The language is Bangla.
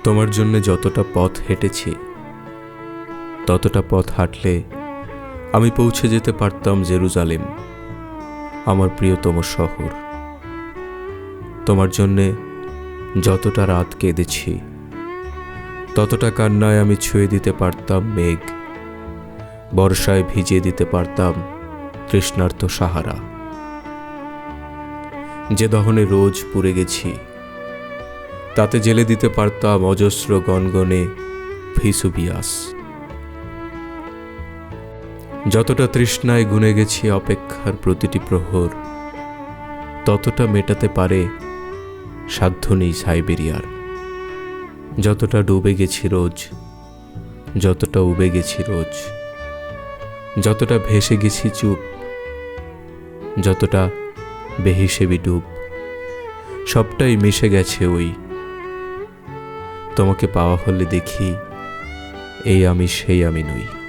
তোমার জন্য যতটা পথ হেঁটেছি ততটা পথ হাঁটলে আমি পৌঁছে যেতে পারতাম জেরুজালেম, আমার প্রিয়তম শহর। তোমার জন্যে যতটা রাত কেঁদেছি ততটা কান্নায় আমি ছুঁয়ে দিতে পারতাম মেঘ, বর্ষায় ভিজিয়ে দিতে পারতাম তৃষ্ণার্ত সাহারা। যে দহনে রোজ পুড়ে গেছি তাতে জেলে দিতে পারতাম অজস্র গনগনে ভিসুভিয়াস। যতটা তৃষ্ণায় গুনে গেছি অপেক্ষার প্রতিটি প্রহর, ততটা মেটাতে পারে সাধ্য নেই সাইবেরিয়ার। যতটা ডুবে গেছি রোজ, যতটা উবে গেছি রোজ, যতটা ভেসে গেছি চুপ, যতটা বেহিসেবি ডুব, সবটাই মিশে গেছে ওই। তোমাকে পাওয়া হলে দেখি এই আমি সেই আমি নই।